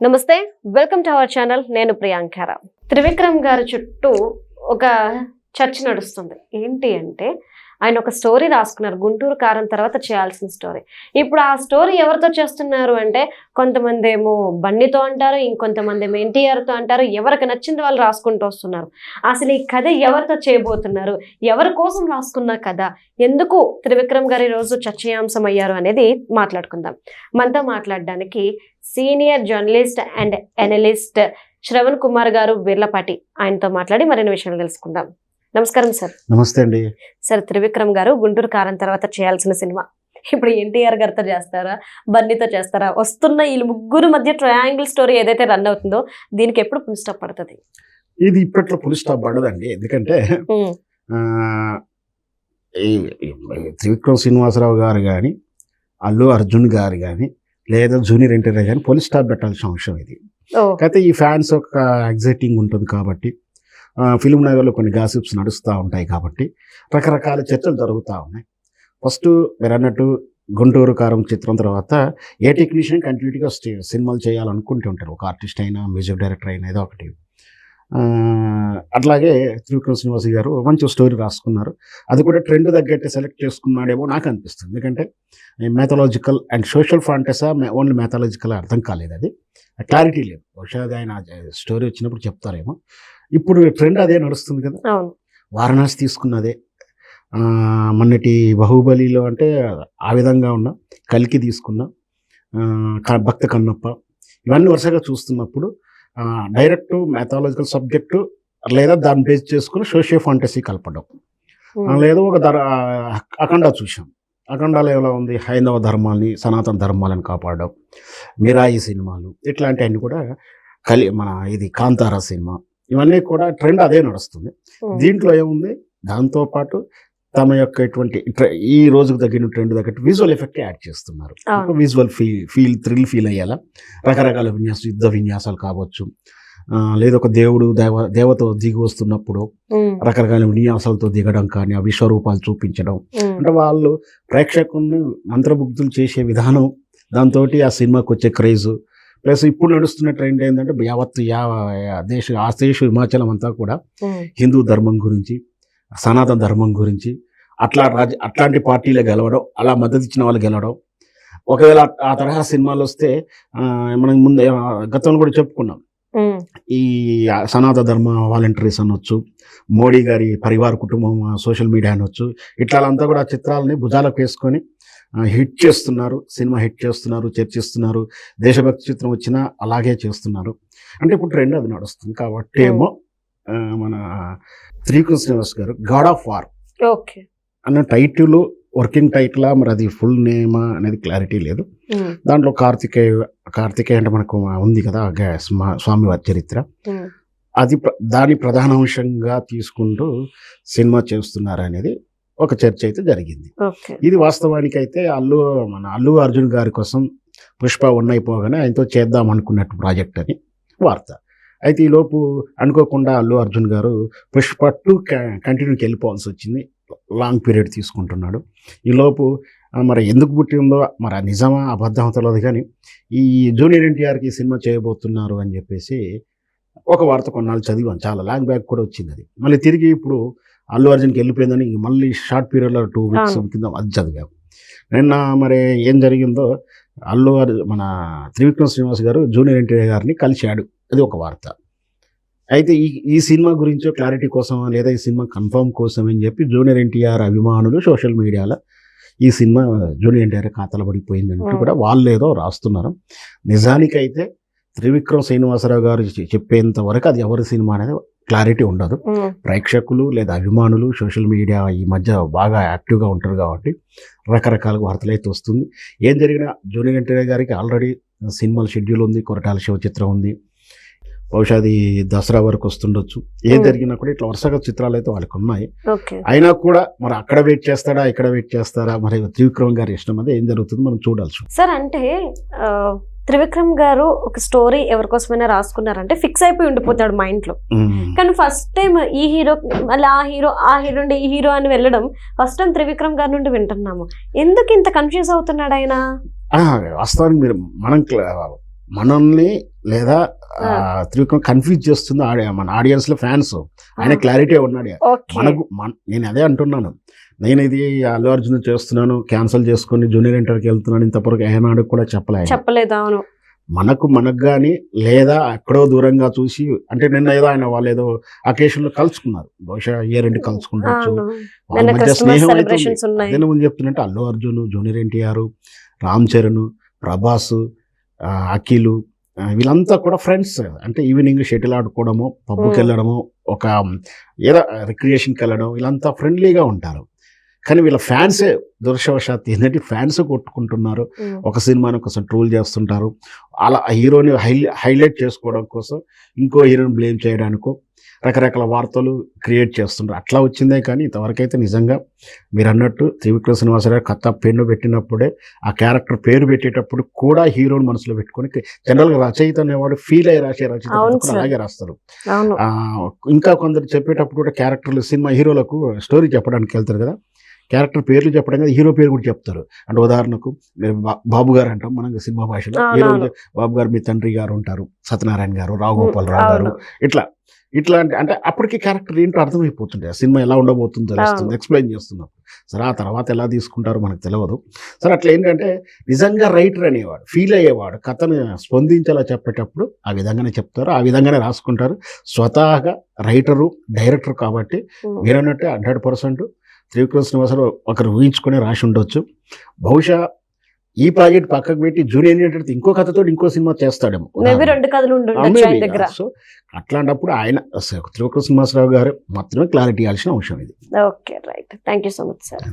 నమస్తే, welcome to our channel. నేను ప్రియాంకర. త్రివిక్రమ్ గారి చుట్టూ ఒక చర్చ నడుస్తుంది. ఏంటి అంటే ఆయన ఒక స్టోరీ రాసుకున్నారు, గుంటూరు కారం తర్వాత చేయాల్సిన స్టోరీ. ఇప్పుడు ఆ స్టోరీ ఎవరితో చేస్తున్నారు అంటే కొంతమంది ఏమో బన్నీతో అంటారు, ఇంకొంతమంది ఏమో ఎన్టీఆర్తో అంటారు. ఎవరికి నచ్చింది వాళ్ళు రాసుకుంటూ వస్తున్నారు. అసలు ఈ కథ ఎవరితో చేయబోతున్నారు, ఎవరి కోసం రాసుకున్న కథ, ఎందుకు త్రివిక్రమ్ గారు ఈరోజు చర్చయాంశం అయ్యారు అనేది మాట్లాడుకుందాం. మనతో మాట్లాడడానికి senior journalist and analyst Shravan Kumar గారు వీర్లపాటి, ఆయనతో మాట్లాడి మరిన్ని విషయాలు తెలుసుకుందాం. నమస్కారం సార్. నమస్తే అండి. సార్, త్రివిక్రమ్ గారు గుంటూరు కారం తర్వాత చేయాల్సిన సినిమా ఇప్పుడు ఎన్టీఆర్ గారితో చేస్తారా, బన్నీతో చేస్తారా? వస్తున్న ఈ ముగ్గురు మధ్య ట్రయాంగిల్ స్టోరీ ఏదైతే రన్ అవుతుందో దీనికి ఎప్పుడు ఫుల్ స్టాప్ పడుతుంది? ఇది ఇప్పట్లో ఫుల్ స్టాప్ పడదండి. ఎందుకంటే త్రివిక్రమ్ శ్రీనివాసరావు గారు కానీ, అల్లు అర్జున్ గారు కానీ, లేదా జూనియర్ ఎన్టీఆర్ కానీ ఫుల్ స్టాప్ పెట్టాల్సిన అంశం ఇది. అయితే ఈ ఫ్యాన్స్ ఒక ఎగ్జైటింగ్ ఉంటుంది కాబట్టి, ఫిల్మ్ నగర్లో కొన్ని గాసిప్స్ నడుస్తూ ఉంటాయి కాబట్టి రకరకాల చర్చలు జరుగుతూ ఉన్నాయి. ఫస్ట్ మీరు అన్నట్టు గుంటూరు కారం చిత్రం తర్వాత ఏ టెక్నీషియన్ కంటిన్యూటీగా సినిమాలు చేయాలనుకుంటూ ఉంటారు. ఒక ఆర్టిస్ట్ అయినా, మ్యూజిక్ డైరెక్టర్ అయినా, ఏదో ఒకటి. అట్లాగే త్రివిక్రమ్ శ్రీనివాస్ గారు మంచి స్టోరీ రాసుకున్నారు. అది కూడా ట్రెండ్ తగ్గట్టు సెలెక్ట్ చేసుకున్నాడేమో నాకు అనిపిస్తుంది. ఎందుకంటే మ్యాథలాజికల్ అండ్ సోషల్ ఫాంటసా, ఓన్లీ మ్యాథలాజికల్ అర్థం కాలేదు, అది క్లారిటీ లేదు. బహుశా అది ఆయన స్టోరీ వచ్చినప్పుడు చెప్తారేమో. ఇప్పుడు ట్రెండ్ అదే నడుస్తుంది కదా. వారణాసి తీసుకున్నదే, మొన్నటి బాహుబలిలో అంటే ఆ విధంగా ఉన్న కల్కి తీసుకున్న, భక్త కన్నప్ప, ఇవన్నీ వరుసగా చూస్తున్నప్పుడు డైరెక్ట్ మ్యాథలాజికల్ సబ్జెక్టు లేదా దాన్ని బేస్ చేసుకుని సోషియో ఫాంటసీ కలపడం, లేదా ఒక అఖండ చూసాం. అఖండాలో ఎలా ఉంది, హైందవ ధర్మాన్ని, సనాతన ధర్మాలను కాపాడడం, మిరాయి సినిమాలు, ఇట్లాంటివన్నీ కూడా మన ఇది కాంతారా సినిమా, ఇవన్నీ కూడా ట్రెండ్ అదే నడుస్తుంది. దీంట్లో ఏముంది, దాంతోపాటు తమ యొక్క ఇటువంటి ఈ రోజుకు తగిన ట్రెండ్ తగ్గట్టు విజువల్ ఎఫెక్ట్ యాడ్ చేస్తున్నారు. విజువల్ థ్రిల్ ఫీల్ అయ్యేలా రకరకాల విన్యాసాలు, యుద్ధ విన్యాసాలు కావచ్చు, లేదా ఒక దేవత దిగి వస్తున్నప్పుడు రకరకాల విన్యాసాలతో దిగడం కానీ, ఆ విశ్వరూపాలు చూపించడం, అంటే వాళ్ళు ప్రేక్షకుల్ని మంత్రముగ్ధులు చేసే విధానం, దాంతో ఆ సినిమాకి వచ్చే క్రేజ్. ప్లస్ ఇప్పుడు నడుస్తున్న ట్రెండ్ ఏంటంటే యావత్తు దేశ హిమాచలం అంతా కూడా హిందూ ధర్మం గురించి, సనాతన ధర్మం గురించి, అట్లాంటి పార్టీలే గెలవడం, అలా మద్దతు ఇచ్చిన వాళ్ళు గెలవడం. ఒకవేళ ఆ తరహా సినిమాలు వస్తే మనం ముందు గతంలో కూడా చెప్పుకున్నాం, ఈ సనాతన ధర్మ వాలంటీర్స్ అనొచ్చు, మోడీ గారి పరివార కుటుంబం సోషల్ మీడియా అనొచ్చు, ఇట్లా కూడా చిత్రాలని భుజాలకు వేసుకొని హిట్ చేస్తున్నారు, సినిమా హిట్ చేస్తున్నారు, చర్చిస్తున్నారు. దేశభక్తి చిత్రం వచ్చినా అలాగే చేస్తున్నారు. అంటే ఇప్పుడు ట్రెండ్ అది నడుస్తుంది కాబట్టి ఏమో మన త్రివిక్రమ్ శ్రీనివాస్ గారు గాడ్ ఆఫ్ వార్ అన్న టైటిల్ వర్కింగ్ టైటిలా, మరి అది ఫుల్ నేమా అనేది క్లారిటీ లేదు. దాంట్లో కార్తికేయ అంటే మనకు ఉంది కదా స్వామివారి చరిత్ర, అది దాని ప్రధాన అంశంగా తీసుకుంటూ సినిమా చేస్తున్నారు అనేది ఒక చర్చ అయితే జరిగింది. ఇది వాస్తవానికి అయితే అల్లు అర్జున్ గారి కోసం పుష్ప 1 అయిపోగానే ఆయనతో చేద్దాం అనుకున్నట్టు ప్రాజెక్ట్ అని వార్త. అయితే ఈలోపు అనుకోకుండా అల్లు అర్జున్ గారు పుష్ప 2 కంటిన్యూకి వెళ్ళిపోవాల్సి వచ్చింది. లాంగ్ పీరియడ్ తీసుకుంటున్నాడు. ఈలోపు మరి ఎందుకు పుట్టిందో మరి నిజమా అబద్ధం తెలియదు, కానీ ఈ జూనియర్ ఎన్టీఆర్కి సినిమా చేయబోతున్నారు అని చెప్పేసి ఒక వార్త కొన్నాళ్ళు చదివాను, చాలా లాంగ్ బ్యాక్ కూడా వచ్చింది. అది మళ్ళీ తిరిగి ఇప్పుడు అల్లు అర్జున్కి వెళ్ళిపోయిందని మళ్ళీ షార్ట్ పీరియడ్లో 2 వీక్స్ కింద అది చదివాము. నిన్న మరి ఏం జరిగిందో, మన త్రివిక్రమ్ శ్రీనివాస్ గారు జూనియర్ ఎన్టీఆర్ గారిని కలిశాడు, అది ఒక వార్త. అయితే ఈ సినిమా గురించో క్లారిటీ కోసం, లేదా ఈ సినిమా కన్ఫర్మ్ కోసం అని చెప్పి జూనియర్ ఎన్టీఆర్ అభిమానులు సోషల్ మీడియాలో ఈ సినిమా జూనియర్ ఎన్టీఆర్ ఖాతాలో పడిపోయిందంటూ కూడా వాళ్ళు ఏదో రాస్తున్నారు. నిజానికైతే త్రివిక్రమ్ శ్రీనివాసరావు గారు చెప్పేంత వరకు అది ఎవరి సినిమా అనేది క్లారిటీ ఉండదు. ప్రేక్షకులు లేదా అభిమానులు సోషల్ మీడియా ఈ మధ్య బాగా యాక్టివ్గా ఉంటారు కాబట్టి రకరకాల వార్తలు అయితే వస్తుంది. ఏం జరిగినా జూనియర్ ఎన్టీఆర్ గారికి ఆల్రెడీ సినిమాల షెడ్యూల్ ఉంది, కొరటాల శివ చిత్రం ఉంది, బహుశా అది దసరా వరకు వస్తుండొచ్చు. ఏం జరిగినా కూడా ఇట్లా వరుసగా చిత్రాలు అయితే వాళ్ళకి ఉన్నాయి. అయినా కూడా మరి అక్కడ వెయిట్ చేస్తాడా, ఇక్కడ వెయిట్ చేస్తారా, మరి త్రివిక్రమ్ గారి ఇష్టం అదే ఏం జరుగుతుంది మనం చూడాల్సి. సార్, అంటే త్రివిక్రమ్ గారు ఒక స్టోరీ ఎవరికోసమైనా రాసుకున్నారంటే ఫిక్స్ అయిపోయి ఉండిపోతాడు మైండ్ లో. కానీ ఫస్ట్ టైం ఈ హీరో మళ్ళీ ఆ హీరో నుండి ఈ హీరో అని వెళ్ళడం ఫస్ట్ టైం త్రివిక్రమ్ గారి నుండి వింటున్నాము. ఎందుకు ఇంత కన్ఫ్యూజ్ అవుతున్నాడు ఆయన? వాస్తవానికి మనం మనల్ని లేదా త్రివిక్రమ్ కన్ఫ్యూజ్ చేస్తుంది మన ఆడియన్స్ లో ఫ్యాన్స్. ఆయన క్లారిటీ ఉన్నాడు. ఓకే నేను అదే అంటున్నాను, నేను ఇది అల్లు అర్జున్ చేస్తున్నాను క్యాన్సిల్ చేసుకుని జూనియర్ ఎన్టీఆర్కి వెళ్తున్నాను ఇంతవరకు ఏనాడు కూడా చెప్పలేదు. అవును మనకు కానీ లేదా ఎక్కడో దూరంగా చూసి అంటే నిన్న ఏదో ఆయన వాళ్ళు ఏదో అకేషన్ లో కలుసుకున్నారు, బహుశా ఇయర్ ఎండ్ కలుసుకుంటూ వాళ్ళ మధ్య స్నేహం అవుతుంది. అదే ముందు చెప్తున్నట్టు అల్లు అర్జున్, జూనియర్ ఎన్టీఆర్, రామ్ చరణ్, ప్రభాస్, అఖిల్ వీళ్ళంతా కూడా ఫ్రెండ్స్. అంటే ఈవినింగ్ షటిల్ ఆడుకోవడము, పబ్కి వెళ్ళడము, ఒక ఏదో రిక్రియేషన్కి వెళ్ళడం, వీళ్ళంతా ఫ్రెండ్లీగా ఉంటారు. కానీ వీళ్ళ ఫ్యాన్సే దురదృష్టవశాత్తు ఏంటంటే ఫ్యాన్స్ కొట్టుకుంటున్నారు, ఒక సినిమాని ఒకసారి ట్రోల్ చేస్తుంటారు. అలా హీరోని హైలైట్ చేసుకోవడం కోసం ఇంకో హీరోని బ్లేమ్ చేయడానికో రకరకాల వార్తలు క్రియేట్ చేస్తుంటారు. అట్లా వచ్చిందే కానీ ఇంతవరకు అయితే నిజంగా మీరు అన్నట్టు త్రివిక్రమ్ శ్రీనివాసరావు కథ పెన్ను పెట్టినప్పుడే ఆ క్యారెక్టర్ పేరు పెట్టేటప్పుడు కూడా హీరోని మనసులో పెట్టుకొని జనరల్గా రచయిత అనేవాడు ఫీల్ అయ్యి రాసే రచయిత అలాగే రాస్తారు. ఇంకా కొందరు చెప్పేటప్పుడు కూడా క్యారెక్టర్లు సినిమా హీరోలకు స్టోరీ చెప్పడానికి వెళ్తారు కదా, క్యారెక్టర్ పేర్లు చెప్పడం కదా హీరో పేరు కూడా చెప్తారు. అంటే ఉదాహరణకు మీరు బాబు గారు అంటాం మనం సినిమా భాషలో, హీరో బాబు గారు మీ తండ్రి గారు ఉంటారు, సత్యనారాయణ గారు, రావుగోపాలరావు గారు, ఇట్లా అంటే అప్పటికి క్యారెక్టర్ ఏంటో అర్థమైపోతుండే, సినిమా ఎలా ఉండబోతుందో తెలుస్తుంది, ఎక్స్ప్లెయిన్ చేస్తున్నప్పుడు. సరే ఆ తర్వాత ఎలా తీసుకుంటారో మనకు తెలియదు. సరే అట్లా ఏంటంటే నిజంగా రైటర్ అనేవాడు ఫీల్ అయ్యేవాడు, కథను స్పందించేలా చెప్పేటప్పుడు ఆ విధంగానే చెప్తారు, ఆ విధంగానే రాసుకుంటారు. స్వతహాగా రైటరు డైరెక్టర్ కాబట్టి మీరన్నట్టే 100% త్రివిక్రమ్ శ్రీనివాసరావు ఒకరు ఊహించుకొని రాసి ఉండొచ్చు. బహుశా ఈ ప్రాజెక్ట్ పక్కకు పెట్టి జూనియర్ ఎన్టీఆర్ ఇంకో కథతో ఇంకో సినిమా చేస్తాడేమో. సో అట్లాంటప్పుడు ఆయన త్రివిక్రమ్ శ్రీనివాసరావు గారు మాత్రమే క్లారిటీ ఇవ్వాల్సిన అవసరం ఇది. Okay right, thank you so much sir.